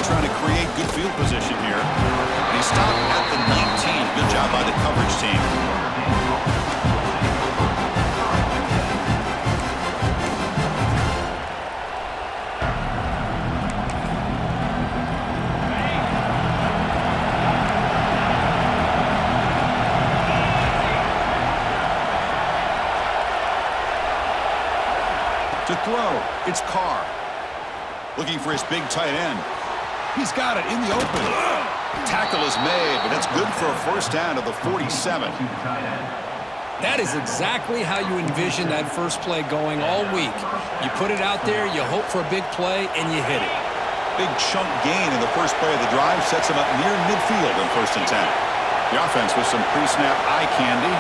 trying to create good field position here. And he stopped at the 19. Good job by the coverage team. To throw, it's Carr. Looking for his big tight end. He's got it in the open. Tackle is made, but that's good for a first down to the 47. That is exactly how you envision that first play going all week. You put it out there, you hope for a big play, and you hit it. Big chunk gain in the first play of the drive sets him up near midfield in 1st and 10. The offense with some pre-snap eye candy.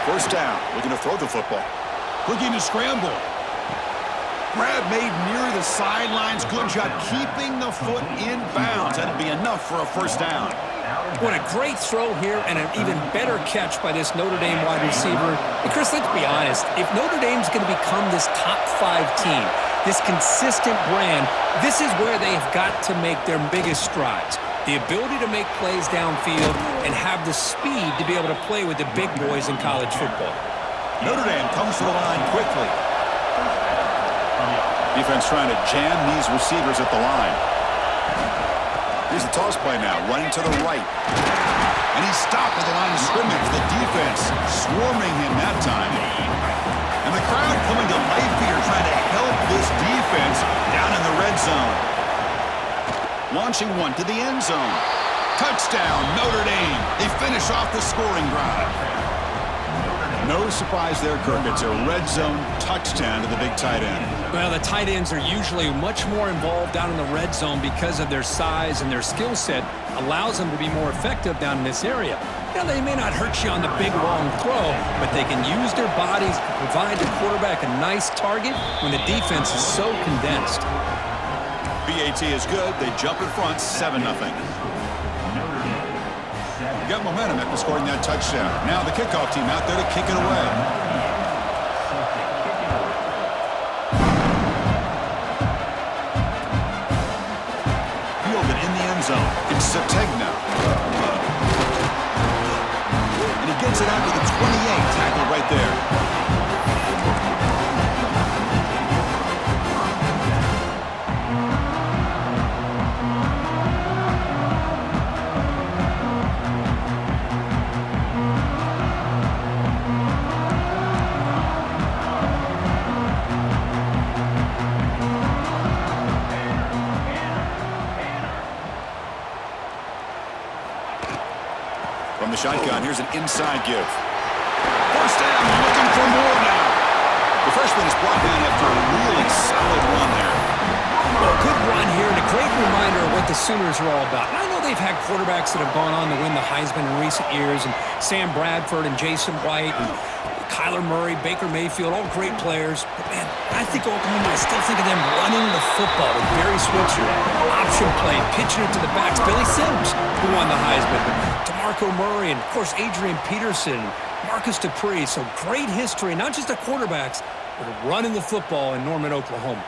First down, looking to throw the football. Looking to scramble. Grab made near the sidelines. Good job keeping the foot in bounds. That'll be enough for a first down. What a great throw here and an even better catch by this Notre Dame wide receiver. And Chris, let's be honest. If Notre Dame's going to become this top 5 team, this consistent brand, this is where they have got to make their biggest strides. The ability to make plays downfield and have the speed to be able to play with the big boys in college football. Notre Dame comes to the line quickly. Defense trying to jam these receivers at the line. Here's the toss play now, running to the right. And he's stopped at the line of scrimmage. The defense swarming him that time. And the crowd coming to life here, trying to help this defense down in the red zone. Launching one to the end zone. Touchdown, Notre Dame. They finish off the scoring drive. No surprise there, Kirk. It's a red zone touchdown to the big tight end. Well, the tight ends are usually much more involved down in the red zone because of their size and their skill set allows them to be more effective down in this area. Now, they may not hurt you on the big, long throw, but they can use their bodies to provide the quarterback a nice target when the defense is so condensed. BAT is good. They jump in front, 7-0. Got momentum after scoring that touchdown. Now the kickoff team out there to kick it away. Fielded in the end zone. It's Sategna. And he gets it out to the 28. Tackle right there. From the shotgun, here's an inside give. First down, looking for more now. The freshman is brought down after a really solid run there. Well, a good run here and a great reminder of what the Sooners are all about. And I know they've had quarterbacks that have gone on to win the Heisman in recent years, and Sam Bradford and Jason White and Kyler Murray, Baker Mayfield, all great players. But, man, I think Oklahoma, I still think of them running the football with Barry Switzer. Option play, pitching it to the backs. Billy Sims, who won the Heisman. But DeMarco Murray and, of course, Adrian Peterson, Marcus Dupree. So great history, not just of quarterbacks, but of running the football in Norman, Oklahoma.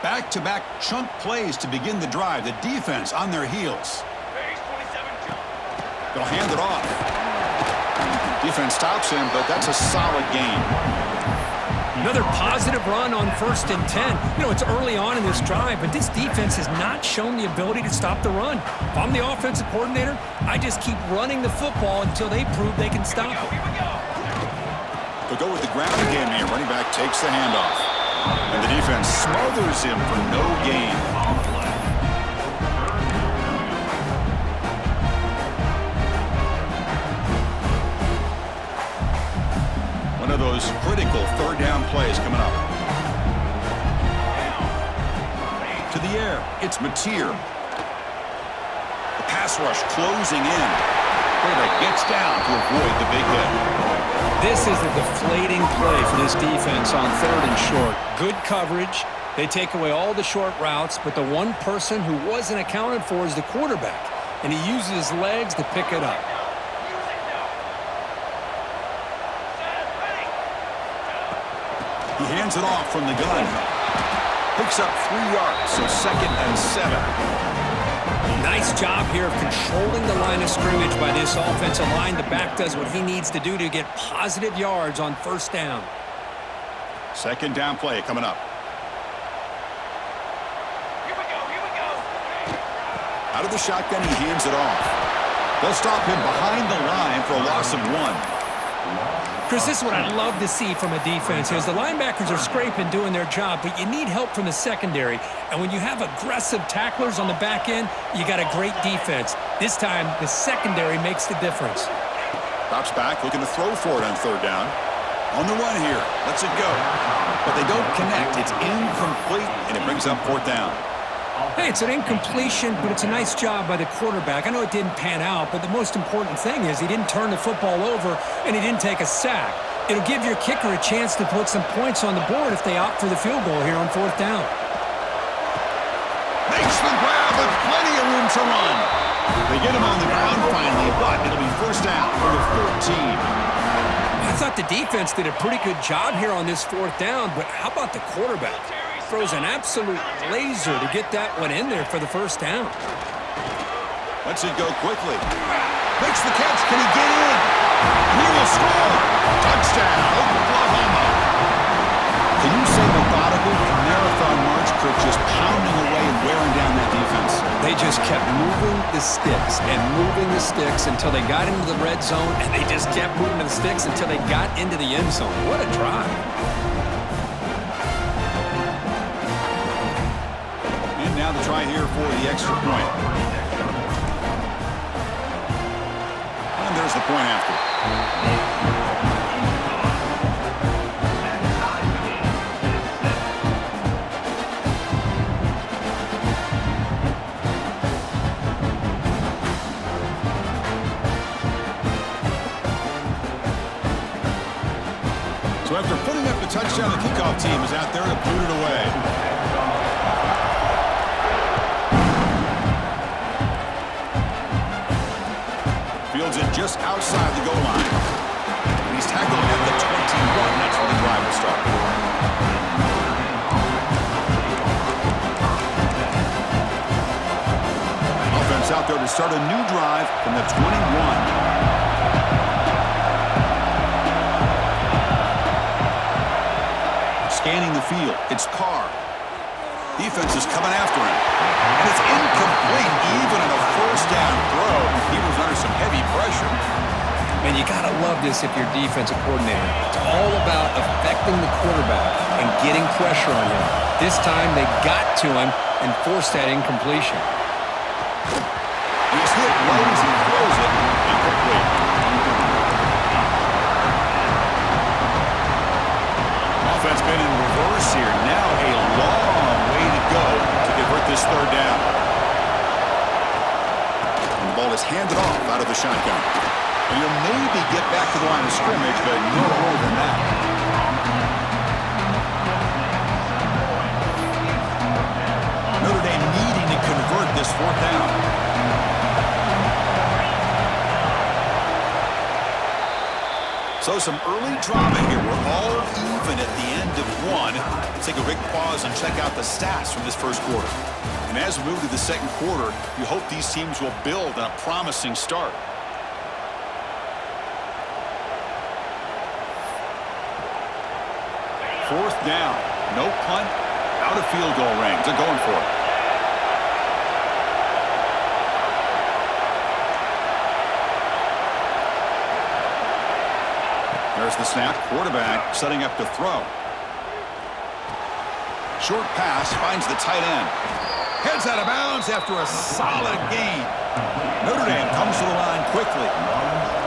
Back-to-back chunk plays to begin the drive. The defense on their heels. They'll hand it off. Defense stops him, but that's a solid gain. Another positive run on 1st and 10. You know, it's early on in this drive, but this defense has not shown the ability to stop the run. If I'm the offensive coordinator, I just keep running the football until they prove they can stop it. They'll go with the ground game here. Running back takes the handoff. And the defense smothers him for no gain. One of those critical third down plays coming up. To the air, it's Mateer. The pass rush closing in. Quarterback gets down to avoid the big hit. This is a deflating play for this defense on 3rd and short. Good coverage. They take away all the short routes, but the one person who wasn't accounted for is the quarterback, and he uses his legs to pick it up. He hands it off from the gun. Picks up 3 yards, so 2nd and 7. Nice job here of controlling the line of scrimmage by this offensive line. The back does what he needs to do to get positive yards on first down. Second down play coming up. Here we go. Out of the shotgun, he hands it off. They'll stop him behind the line for a loss of 1. Chris, this is what I'd love to see from a defense is the linebackers are scraping, doing their job, but you need help from the secondary. And when you have aggressive tacklers on the back end, you got a great defense. This time, the secondary makes the difference. Drops back, looking to throw for it on third down. On the run here, lets it go. But they don't connect. It's incomplete, and it brings up fourth down. Hey, it's an incompletion, but it's a nice job by the quarterback. I know it didn't pan out, but the most important thing is he didn't turn the football over and he didn't take a sack. It'll give your kicker a chance to put some points on the board if they opt for the field goal here on fourth down. Makes the grab with plenty of room to run. They get him on the ground finally, but it'll be first down for the 14. I thought the defense did a pretty good job here on this fourth down, but how about the quarterback? Throws an absolute laser to get that one in there for the first down. Lets it go quickly. Makes the catch. Can he get in? He will score. Touchdown, Oklahoma. Can you say methodical? Marathon march, Kirk, just pounding away and wearing down that defense. They just kept moving the sticks and moving the sticks until they got into the red zone, and they just kept moving the sticks until they got into the end zone. What a drive. Now the try here for the extra point. And there's the point after. So after putting up the touchdown, the kickoff team is out there to boot it away. Fields it just outside the goal line. And he's tackled at the 21. That's where the drive will start. Offense out there to start a new drive from the 21. Scanning the field. It's Carr. Defense is coming after him. And it's incomplete even on a first down throw. He was under some heavy pressure. And you got to love this if you're defensive coordinator. It's all about affecting the quarterback and getting pressure on him. This time they got to him and forced that incompletion. He's hit low as he throws it. Incomplete. Offense been in reverse here. Now a long way to go to convert this third down. And the ball is handed off out of the shotgun. And you'll maybe get back to the line of scrimmage, but no more than that. Notre Dame needing to convert this fourth down. So some early drama here. We're all even at the end of one. Let's take a quick pause and check out the stats from this first quarter. And as we move to the second quarter, you hope these teams will build on a promising start. Fourth down. No punt. Out of field goal range. They're going for it. There's the snap. Quarterback setting up to throw. Short pass finds the tight end. Heads out of bounds after a solid gain. Notre Dame comes to the line quickly.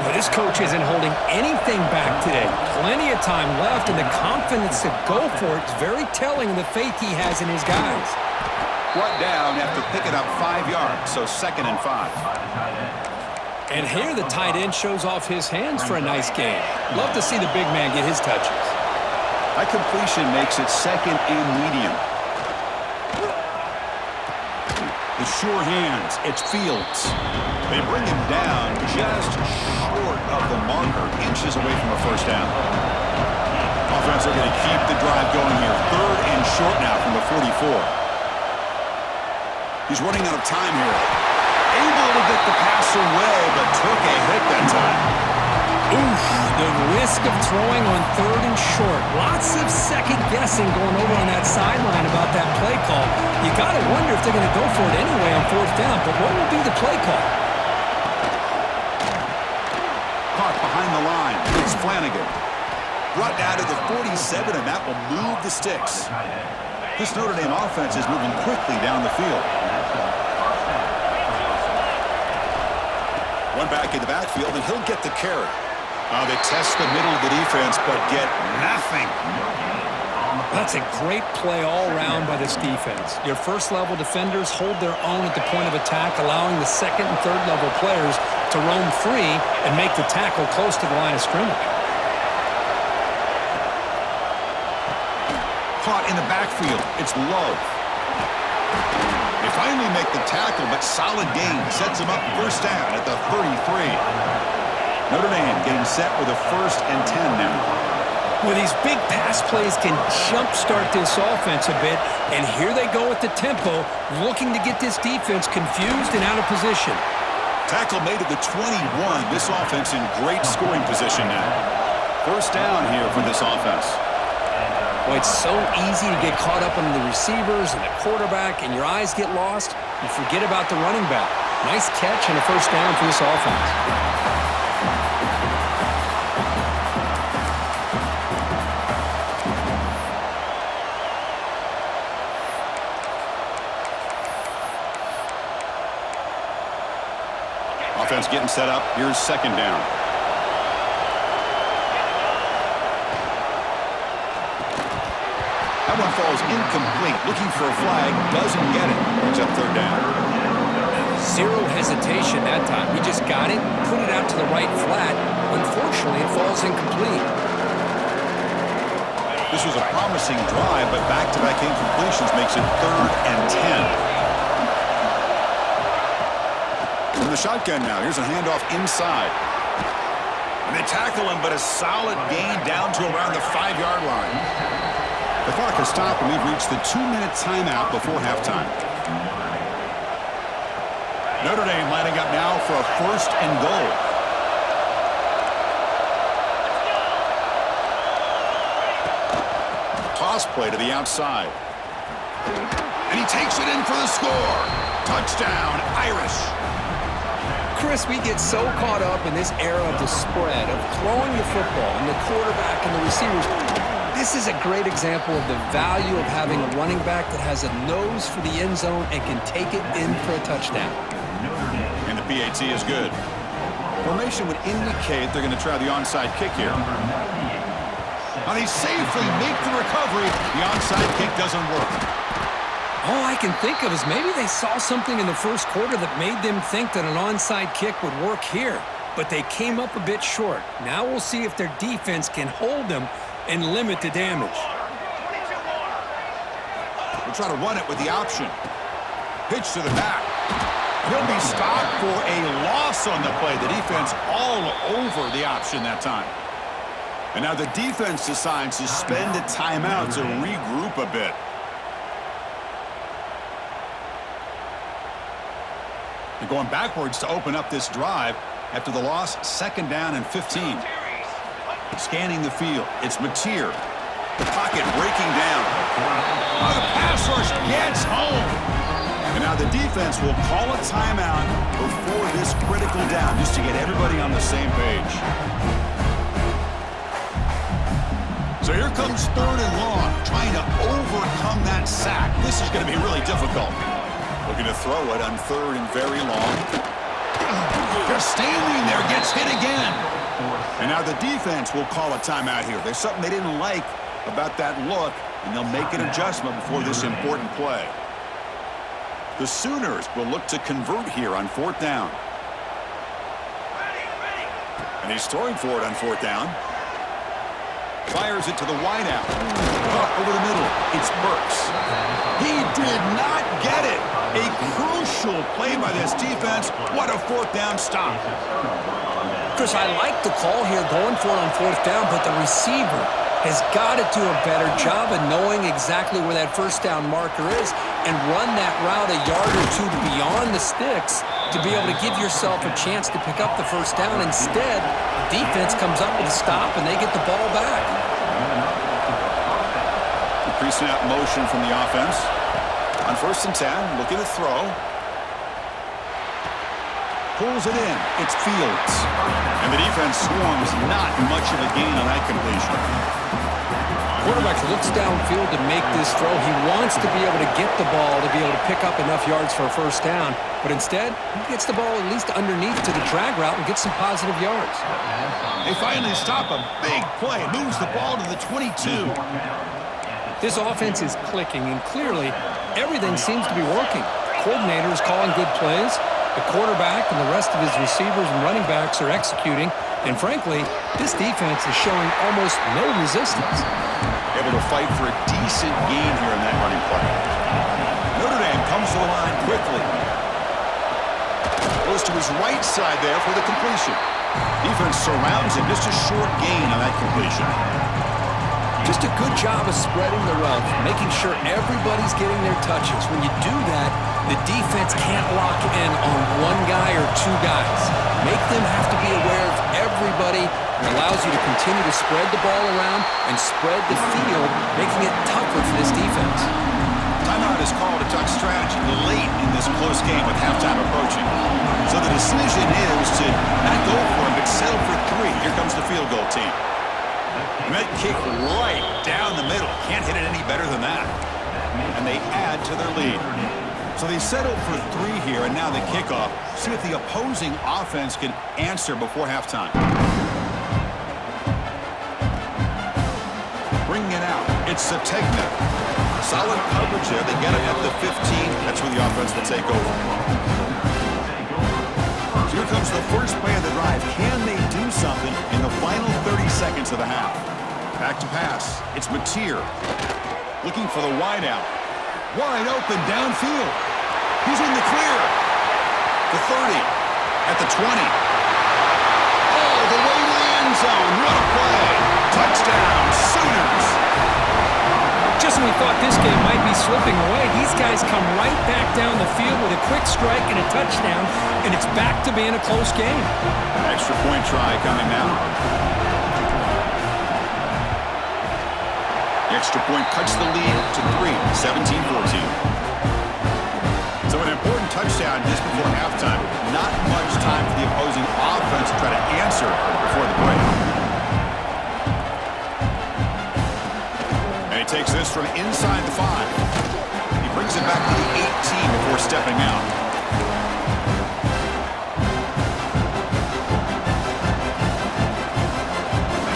Well, this coach isn't holding anything back today. Plenty of time left, and the confidence to go for it is very telling of the faith he has in his guys. Brought down after picking up 5 yards, so 2nd and 5. And here the tight end shows off his hands for a nice game. Love to see the big man get his touches. That completion makes it 2nd and medium. The sure hands, it's Fields. They bring him down just short of the marker, inches away from a first down. Offense are going to keep. 3rd and short now from the 44. He's running out of time here. Able to get the pass away, but took a hit that time. Oof, the risk of throwing on 3rd and short. Lots of second guessing going over on that sideline about that play call. You got to wonder if they're going to go for it anyway on 4th down, but what will be the play call? Caught behind the line. It's Flanagan. Brought down to the 47, and that will move the sticks. This Notre Dame offense is moving quickly down the field. One back in the backfield, and he'll get the carry. They test the middle of the defense, but get nothing. That's a great play all around by this defense. Your first-level defenders hold their own at the point of attack, allowing the second and third-level players to roam free and make the tackle close to the line of scrimmage. Caught in the backfield. It's Love. They finally make the tackle, but solid gain sets them up first down at the 33. Notre Dame getting set with a 1st and 10 now. Well, these big pass plays can jumpstart this offense a bit, and here they go at the tempo, looking to get this defense confused and out of position. Tackle made at the 21. This offense in great scoring position now. First down here for this offense. Well, it's so easy to get caught up on the receivers and the quarterback, and your eyes get lost. You forget about the running back. Nice catch and a first down for this offense. Offense getting set up. Here's 2nd down. That one falls incomplete. Looking for a flag. Doesn't get it. Brings up 3rd down. Zero hesitation that time. He just got it, put it out to the right flat. Unfortunately, it falls incomplete. This was a promising drive, but back-to-back incompletions makes it 3rd and 10. From the shotgun now. Here's a handoff inside. And they tackle him, but a solid gain down to around the 5-yard line. The clock has stopped, and we've reached the 2-minute timeout before halftime. Notre Dame lining up now for a 1st and goal. Toss play to the outside. And he takes it in for the score. Touchdown, Irish. Chris, we get so caught up in this era of the spread, of throwing the football and the quarterback and the receivers. This is a great example of the value of having a running back that has a nose for the end zone and can take it in for a touchdown. And the PAT is good. Formation would indicate they're going to try the onside kick here. Now they safely make the recovery. The onside kick doesn't work. All I can think of is maybe they saw something in the first quarter that made them think that an onside kick would work here. But they came up a bit short. Now we'll see if their defense can hold them and limit the damage. We'll try to run it with the option. Pitch to the back. He'll be stopped for a loss on the play. The defense all over the option that time. And now the defense decides to spend a timeout to regroup a bit. They're going backwards to open up this drive after the loss. 2nd down and 15. Scanning the field. It's Mateer. The pocket breaking down. The pass rush gets home. And now the defense will call a timeout before this critical down, just to get everybody on the same page. So here comes 3rd and long, trying to overcome that sack. This is going to be really difficult. Looking to throw it on 3rd and very long. Just standing there, gets hit again. And now the defense will call a timeout here. There's something they didn't like about that look, and they'll make an adjustment before this important play. The Sooners will look to convert here on 4th down. And he's throwing for it on 4th down. Fires it to the wideout. Over the middle, it's Burks. He did not get it. A crucial play by this defense. What a 4th down stop. Chris, I like the call here going for it on 4th down, but the receiver has got to do a better job of knowing exactly where that first down marker is and run that route a yard or two beyond the sticks to be able to give yourself a chance to pick up the first down. Instead, the defense comes up with a stop and they get the ball back. The pre-snap motion from the offense. On 1st and 10, looking to throw. Pulls it in. It's Fields. And the defense swarms. Not much of a gain on that completion. Quarterback looks downfield to make this throw. He wants to be able to get the ball to be able to pick up enough yards for a first down. But instead, he gets the ball at least underneath to the drag route and gets some positive yards. They finally stop a big play. Moves the ball to the 22. This offense is clicking, and clearly everything seems to be working. The coordinator is calling good plays. The quarterback and the rest of his receivers and running backs are executing. And frankly, this defense is showing almost no resistance. Able to fight for a decent gain here in that running play. Notre Dame comes to the line quickly. Goes to his right side there for the completion. Defense surrounds him. Just a short gain on that completion. Just a good job of spreading the wealth, making sure everybody's getting their touches. When you do that, the defense can't lock in on one guy or two guys. Make them have to be aware of everybody. It allows you to continue to spread the ball around and spread the field, making it tougher for this defense. Timeout is called a duck strategy late in this close game with halftime approaching. So the decision is to not go for it, but settle for 3. Here comes the field goal team. And that kick right down the middle. Can't hit it any better than that. And they add to their lead. So they settle for 3 here, and now the kickoff. See if the opposing offense can answer before halftime. Bringing it out. It's Sategna. Solid coverage there. They get it at the 15. That's where the offense will take over. So here comes the first play of the drive. Can they do something in the final 30 seconds of the half? Back to pass. It's Mateer. Looking for the wide out. Wide open downfield. He's in the clear. The 30. At the 20. All the way to the end zone. What a play. Touchdown, Sooners. Just when we thought this game might be slipping away, these guys come right back down the field with a quick strike and a touchdown, and it's back to being a close game. Extra point try coming now. The extra point cuts the lead to 3, 17-14. So an important touchdown just before halftime. Not much time for the opposing offense to try to answer before the break. And he takes this from inside the 5. He brings it back to the 18 before stepping out.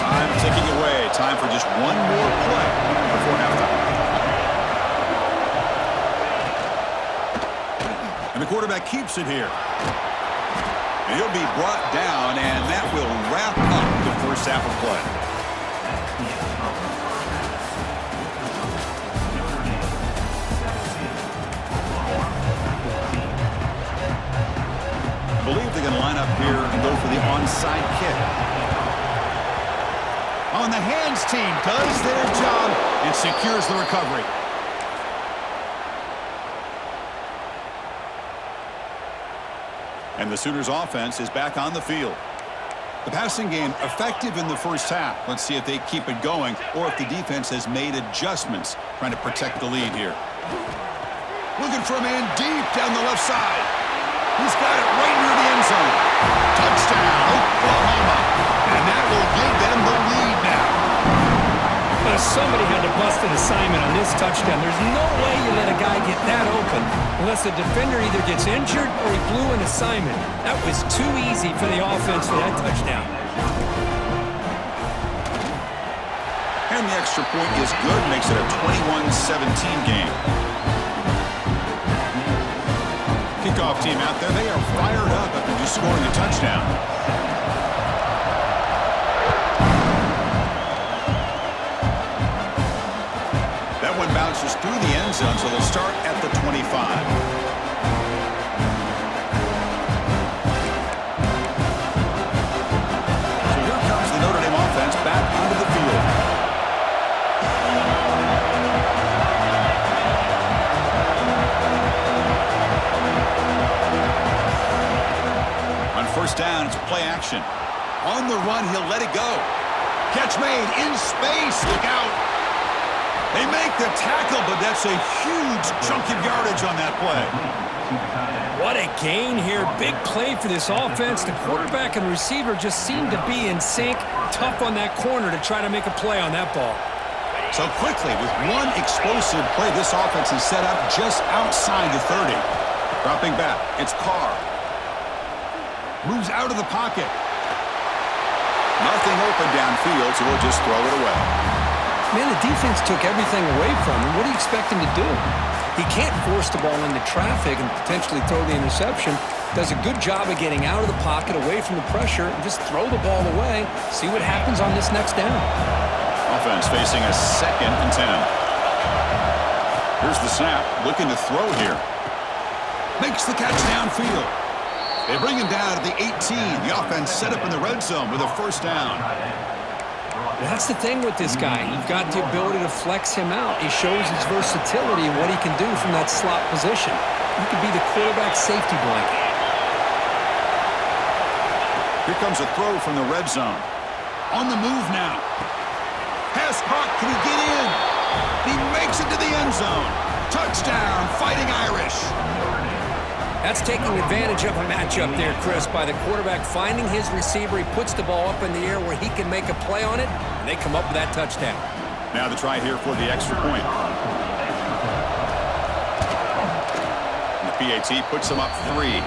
Time ticking away. Time for just one more play before halftime. And the quarterback keeps it here. And he'll be brought down, and that will wrap up the first half of play. I believe they're going to line up here and go for the onside kick. On the hands team does their job and secures the recovery. And the Sooners offense is back on the field. The passing game effective in the first half. Let's see if they keep it going or if the defense has made adjustments trying to protect the lead here. Looking for a man deep down the left side. He's got it right near the end zone. Touchdown, Oklahoma. And that will give them the lead now. Somebody had to bust an assignment on this touchdown. There's no way you let a guy get that open unless the defender either gets injured or he blew an assignment. That was too easy for the offense for that touchdown. And the extra point is good, makes it a 21-17 game. Kickoff team out there, they are fired up after just scoring a touchdown. That one bounces through the end zone, so they'll start at the 25. So here comes the Notre Dame offense back onto the field. action. On the run, he'll let it go. Catch made in space. Look out. They make the tackle, but that's a huge chunk of yardage on that play. What a gain here. Big play for this offense. The quarterback and receiver just seem to be in sync. Tough on that corner to try to make a play on that ball. So quickly, with one explosive play, this offense is set up just outside the 30. Dropping back, it's Carr. Moves out of the pocket. Nothing open downfield, so we'll just throw it away. Man, the defense took everything away from him. What do you expect him to do? He can't force the ball into traffic and potentially throw the interception. Does a good job of getting out of the pocket, away from the pressure, and just throw the ball away. See what happens on this next down. Offense facing a 2nd and 10. Here's the snap, looking to throw here. Makes the catch downfield. They bring him down at the 18. The offense set up in the red zone with a 1st down. That's the thing with this guy. You've got the ability to flex him out. He shows his versatility and what he can do from that slot position. He could be the quarterback safety blanket. Here comes a throw from the red zone. On the move now. Pass caught. Can he get in? He makes it to the end zone. Touchdown, Fighting Irish. That's taking advantage of a matchup there, Chris, by the quarterback finding his receiver. He puts the ball up in the air where he can make a play on it, and they come up with that touchdown. Now the try here for the extra point. And the PAT puts them up 3.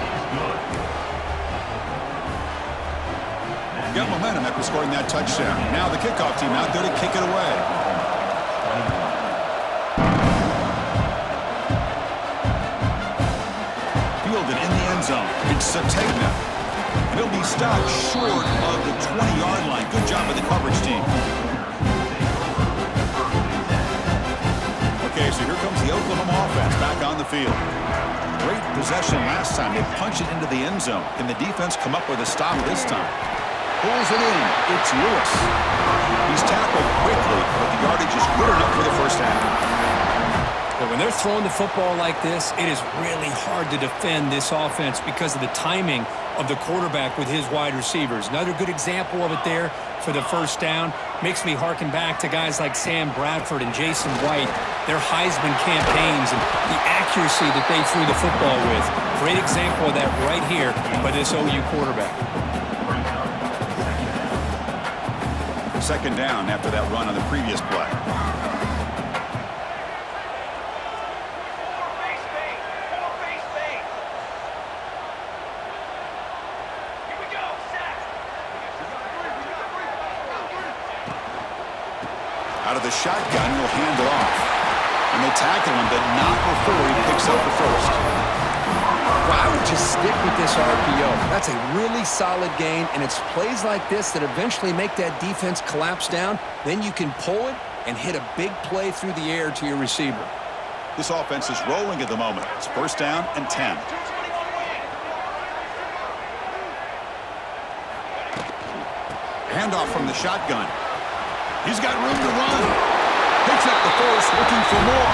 Got momentum after scoring that touchdown. Now the kickoff team out there to kick it away. Fielded in the end zone. It's Sategna. And he'll be stopped short of the 20-yard line. Good job by the coverage team. Okay, so here comes the Oklahoma offense back on the field. Great possession last time. They punch it into the end zone. Can the defense come up with a stop this time? Pulls it in. It's Lewis. He's tackled quickly, but the yardage is good enough for the 1st half. But when they're throwing the football like this, it is really hard to defend this offense because of the timing of the quarterback with his wide receivers. Another good example of it there for the 1st down. Makes me harken back to guys like Sam Bradford and Jason White, their Heisman campaigns and the accuracy that they threw the football with. Great example of that right here by this OU quarterback. 2nd down after that run on the previous play. Out of the shotgun, he'll hand it off. And they tackle him, but not before he picks up the 1st. Well, I would just stick with this RPO. That's a really solid gain, and it's plays like this that eventually make that defense collapse down. Then you can pull it and hit a big play through the air to your receiver. This offense is rolling at the moment. It's 1st down and 10. Handoff from the shotgun. He's got room to run. Picks up the 1st, looking for more.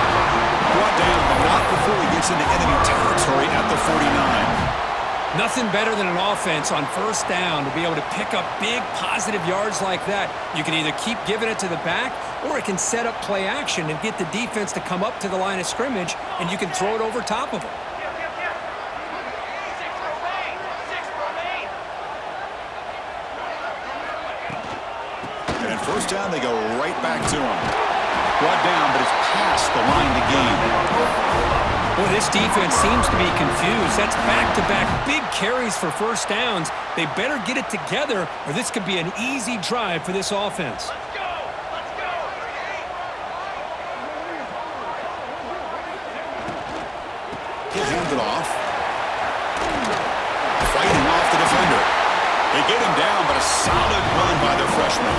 Brought down, but not before he gets into enemy territory at the 49. Nothing better than an offense on 1st down to be able to pick up big positive yards like that. You can either keep giving it to the back, or it can set up play action and get the defense to come up to the line of scrimmage, and you can throw it over top of them. And at 1st down, they go right back to him. Brought down, but it's past the line to gain. Boy, this defense seems to be confused. That's back-to-back big carries for 1st downs. They better get it together, or this could be an easy drive for this offense. Let's go! Let's go! He'll hand it off. Fighting off the defender. They get him down, but a solid run by the freshman.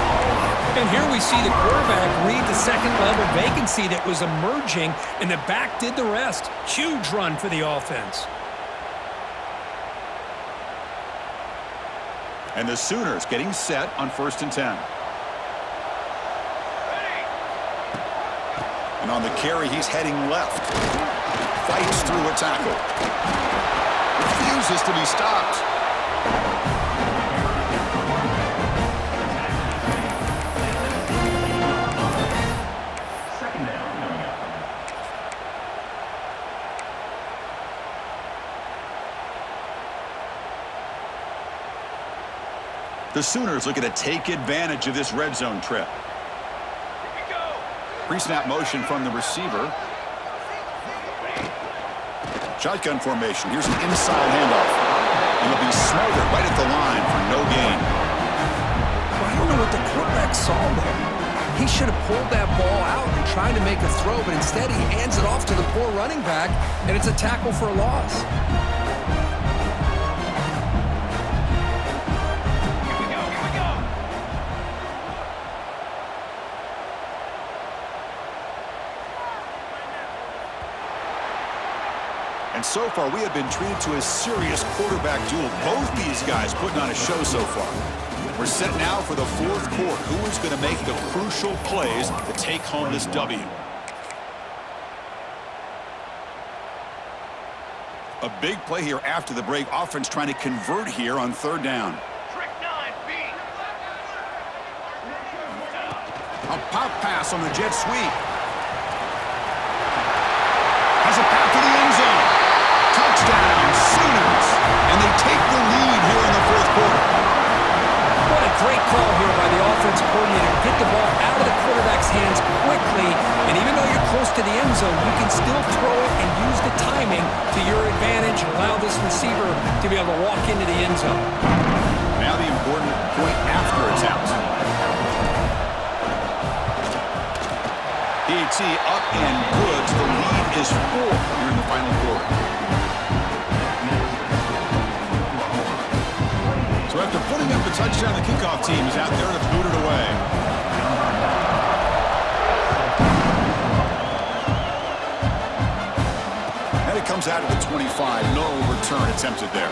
And here we see the quarterback read the 2nd-level vacancy that was emerging, and the back did the rest. Huge run for the offense. And the Sooners getting set on 1st and 10. And on the carry, he's heading left. Fights through a tackle. Refuses to be stopped. The Sooners looking to take advantage of this red zone trip. Pre-snap motion from the receiver. Shotgun formation. Here's an inside handoff. And it'll be smothered right at the line for no gain. Well, I don't know what the quarterback saw there. He should have pulled that ball out and tried to make a throw, but instead he hands it off to the poor running back, and it's a tackle for a loss. And so far, we have been treated to a serious quarterback duel. Both these guys putting on a show so far. We're set now for the fourth quarter. Who is going to make the crucial plays to take home this W? A big play here after the break. Offense trying to convert here on third down. A pop pass on the jet sweep. Has a path to the end zone. Touchdown, Sooners. And they take the lead here in the fourth quarter. What a great call here by the offensive coordinator. Get the ball out of the quarterback's hands quickly, and even though you're close to the end zone, you can still throw it and use the timing to your advantage. Allow this receiver to be able to walk into the end zone. Now the important point after attempt. PAT up and good. The lead is 4 here in the final quarter. So after putting up the touchdown, the kickoff team is out there to boot it away. And it comes out of the 25. No return attempted there.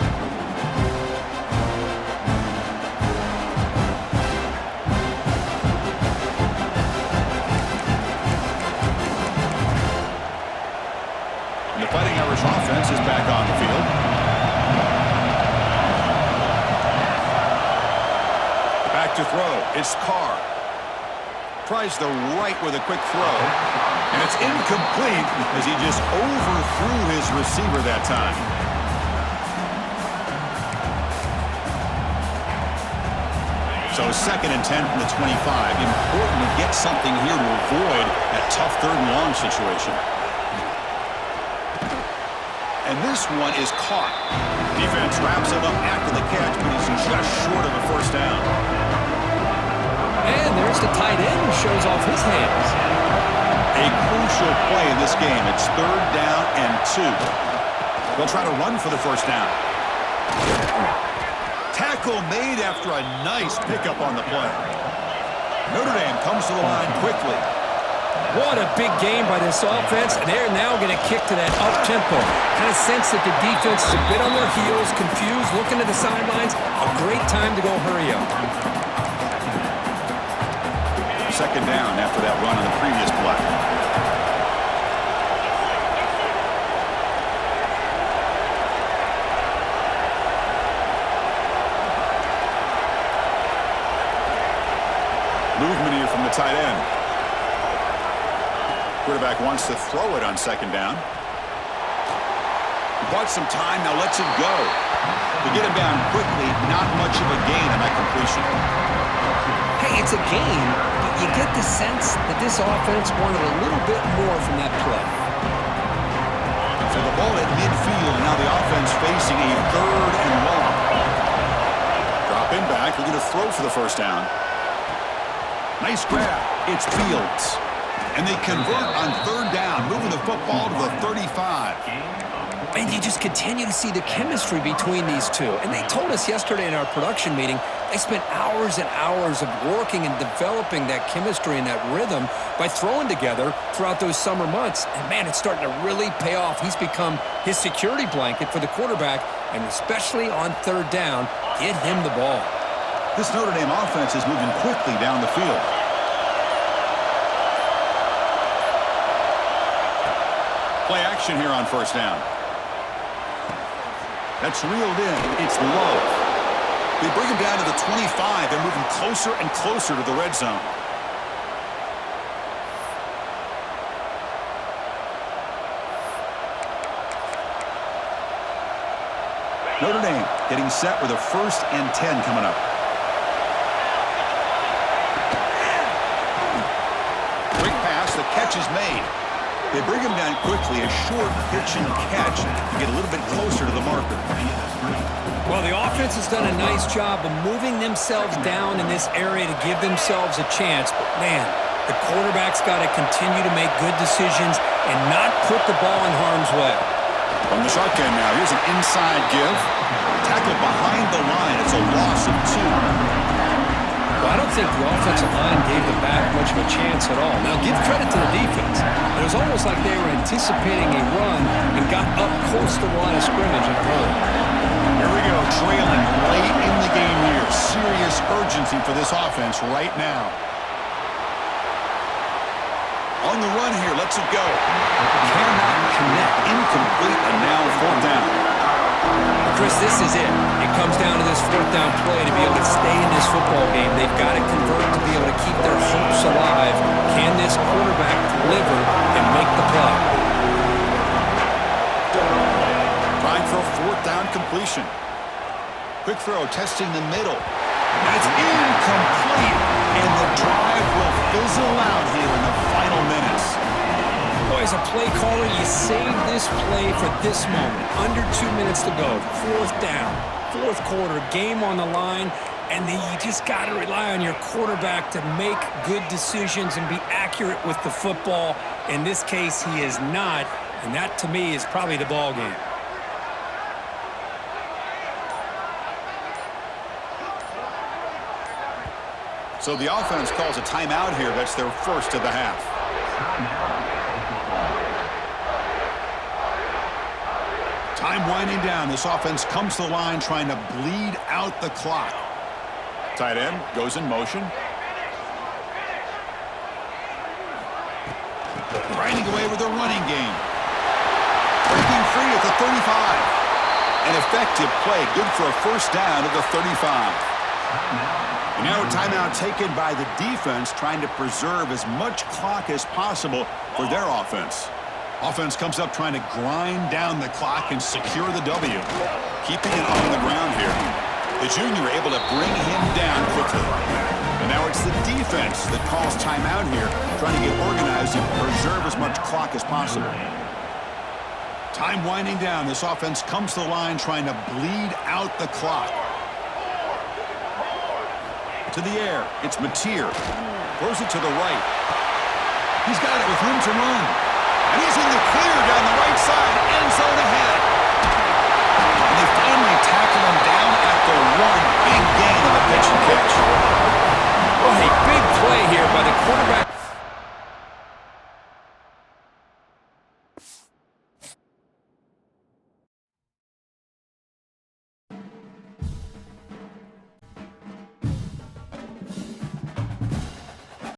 And the Fighting Irish offense is back on the field. Back to throw. It's Carr. Tries the right with a quick throw. And it's incomplete as he just overthrew his receiver that time. So 2nd and 10 from the 25. Important to get something here to avoid that tough 3rd and long situation. And this one is caught. Defense wraps him up after the catch, but he's just short of a first down. And there's the tight end who shows off his hands. A crucial play in this game. It's 3rd down and 2. They'll try to run for the first down. Tackle made after a nice pickup on the play. Notre Dame comes to the line quickly. What a big game by this offense, and they're now going to kick to that up-tempo. Kind of sense that the defense is a bit on their heels, confused, looking to the sidelines. A great time to go hurry up. 2nd down after that run on the previous play. Movement here from the tight end. Quarterback wants to throw it on 2nd down. He bought some time, now lets it go. To get him down quickly, not much of a gain on that completion. Hey, it's a game, but you get the sense that this offense wanted a little bit more from that play. So the ball at midfield, and now the offense facing a 3rd and long. Dropping back, looking to throw for the first down. Nice grab. It's Fields. And they convert on 3rd down, moving the football to the 35. And you just continue to see the chemistry between these two. And they told us yesterday in our production meeting, they spent hours and hours of working and developing that chemistry and that rhythm by throwing together throughout those summer months. And man, it's starting to really pay off. He's become his security blanket for the quarterback, and especially on 3rd down, get him the ball. This Notre Dame offense is moving quickly down the field. Play action here on 1st down. That's reeled in. It's low. They bring him down to the 25. They're moving closer and closer to the red zone. Notre Dame getting set with a 1st and 10 coming up. is made. They bring him down quickly, a short pitch and catch to get a little bit closer to the marker. Well, the offense has done a nice job of moving themselves down in this area to give themselves a chance. But, man, the quarterback's got to continue to make good decisions and not put the ball in harm's way. From the shotgun now, here's an inside give. Tackled behind the line. It's a loss of 2. Well, I don't think the offensive line gave the back much of a chance at all. Now, give credit to the defense. It was almost like they were anticipating a run and got up close to the line of scrimmage in a hurry. Here we go, trailing late in the game here. Serious urgency for this offense right now. On the run here, lets it go. Cannot connect. Incomplete, and now 4th down. Chris, this is it. It comes down to this 4th down play to be able to stay in this football game. They've got to convert to be able to keep their hopes alive. Can this quarterback deliver and make the play? Trying for a 4th down completion. Quick throw, testing the middle. That's incomplete, and the drive will fizzle out here in the final minutes. Boy, as a play caller, you save this play for this moment. Under 2 minutes to go. 4th down. 4th quarter. Game on the line. And then you just got to rely on your quarterback to make good decisions and be accurate with the football. In this case, he is not. And that, to me, is probably the ball game. So the offense calls a timeout here. That's their first of the half. Time winding down. This offense comes to the line trying to bleed out the clock. Tight end goes in motion. Grinding away with a running game. Breaking free at the 35. An effective play. Good for a 1st down at the 35. And now a timeout taken by the defense trying to preserve as much clock as possible for their offense. Offense comes up trying to grind down the clock and secure the W. Keeping it on the ground here. The junior able to bring him down quickly. And now it's the defense that calls timeout here, trying to get organized and preserve as much clock as possible. Time winding down. This offense comes to the line trying to bleed out the clock. To the air, it's Mateer. Throws it to the right. He's got it with room to run. And he's in the clear down the right side, end zone ahead.